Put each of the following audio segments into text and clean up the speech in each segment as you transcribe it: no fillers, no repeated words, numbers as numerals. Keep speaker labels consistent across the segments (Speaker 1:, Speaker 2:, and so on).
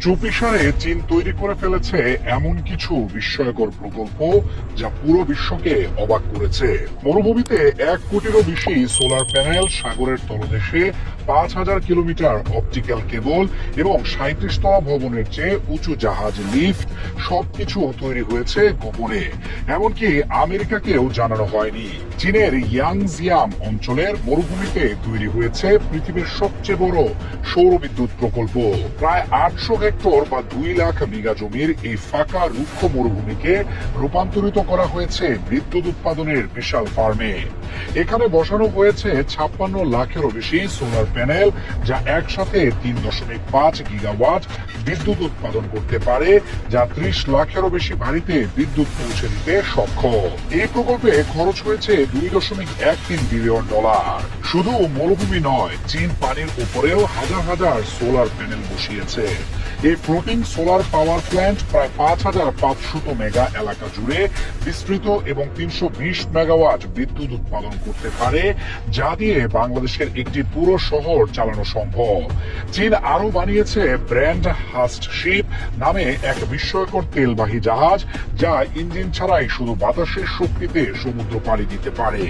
Speaker 1: চুপিসারে চীন তৈরি করে ফেলেছে এমন কিছু বিস্ময়কর প্রকল্প যা পুরো বিশ্বকে অবাক করেছে। মরুভূমিতে 1 কোটিরও বেশি সোলার প্যানেল, সাগরের তলদেশে 5,000 কিলোমিটার অপটিক্যাল কেবল এবং 37 তলা ভবনের চেয়ে উঁচু জাহাজ লিফট, সবকিছু তৈরি হয়েছে গোপনে। এমনকি আমেরিকাকেও জানানো হয়নি। চীনের ইয়াংজিয়াং অঞ্চলের মরুভূমিতে তৈরি হয়েছে পৃথিবীর সবচেয়ে বড় সৌর বিদ্যুৎ প্রকল্প। প্রায় 800 হেক্টর বা 2 লাখ বিঘা জমির এই ফাঁকা রুক্ষ মরুভূমিকে রূপান্তরিত করা হয়েছে বিদ্যুৎ উৎপাদনের বিশাল ফার্মে। এখানে বসানো হয়েছে 56 লাখেরও বেশি সোলার প্যানেল, যা একসাথে 3.5 গিগাওয়াট বিদ্যুৎ উৎপাদন করতে পারে, যা 30 লাখেরও বেশি বাড়িতে বিদ্যুৎ পৌঁছে দিতে সক্ষম। এই প্রকল্পে খরচ হয়েছে $2.13 বিলিয়ন। শুধু মরুভূমি নয়, চীন পানির উপরেও হাজার হাজার সোলার প্যানেল বসিয়েছে। এই ফ্লোটিং সোলার পাওয়ার প্ল্যান্ট প্রায় 5,500 মেগা এলাকা জুড়ে বিস্তৃত এবং 320 মেগাওয়াট বিদ্যুৎ উৎপাদন করতে পারে, যা দিয়ে বাংলাদেশের একটি পুরো শহর চালানো সম্ভব। চীন আরো বানিয়েছে ব্র্যান্ড হাস্ট শিপ নামে এক বিস্ময়কর তেলবাহী জাহাজ, যা ইঞ্জিন ছাড়াই শুধু বাতাসের শক্তিতে সমুদ্র পাড়ি দিতে পারে।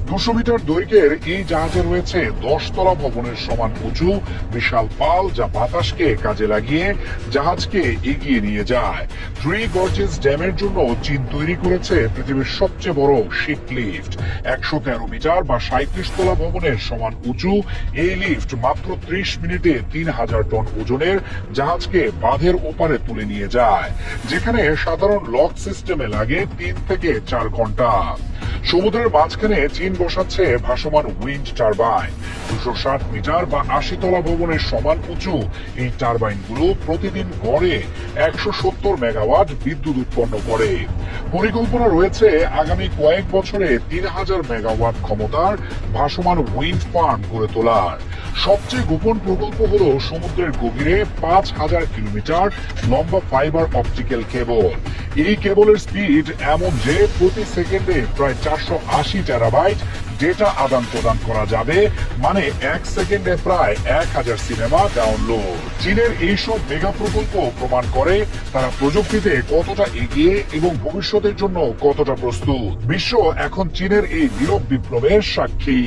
Speaker 1: 200 মিটার দৈর্ঘ্যের এই জাহাজে রয়েছে 10 তলা ভবনের সমান উঁচু বিশাল পাল, যা বাতাসকে কাজে লাগিয়ে জাহাজকে এগিয়ে নিয়ে যায়। থ্রি গর্জেস ড্যামের জন্য চীন তৈরি করেছে পৃথিবীর সবচেয়ে বড় শিপ লিফট। 113 মিটার বা 37 তলা ভবনের সমান উঁচু এই লিফট মাত্র 30 মিনিটে 3000 টন ওজনের জাহাজকে বাঁধের ওপারে তুলে নিয়ে যায়, যেখানে সাধারণ লক সিস্টেমে লাগে 3 থেকে 4 ঘন্টা। সমুদ্রের মাঝখানে চীন বসাচ্ছে ভাসমান উইন্ড টারবাইন। 260 মিটার বা 80 তলা ভবনের সমান উঁচু এই টারবাইনগুলো প্রতিদিন গড়ে 170 মেগাওয়াট বিদ্যুৎ উৎপন্ন করে। পরিকল্পনা রয়েছে আগামী কয়েক বছরে 3000 মেগাওয়াট ক্ষমতার ভাসমান উইন্ড ফার্ম গড়ে তোলার। সবচেয়ে গোপন প্রকল্প হলো সমুদ্রের গভীরে 5,000 কিলোমিটার লম্বা ফাইবার অপটিক্যাল কেবল। এই কেবলের স্পিড এমন যে প্রতি সেকেন্ডে প্রায় 480 টেরাবাইট ডেটা আদান প্রদান করা যাবে, মানে 1 সেকেন্ডে প্রায় 1000 সিনেমা ডাউনলোড। চীনের এইসব মেগা প্রকল্প প্রমাণ করে তারা প্রযুক্তিতে কতটা এগিয়ে এবং ভবিষ্যতের জন্য কতটা প্রস্তুত। বিশ্ব এখন চীনের এই নীরব বিপ্লবের সাক্ষী।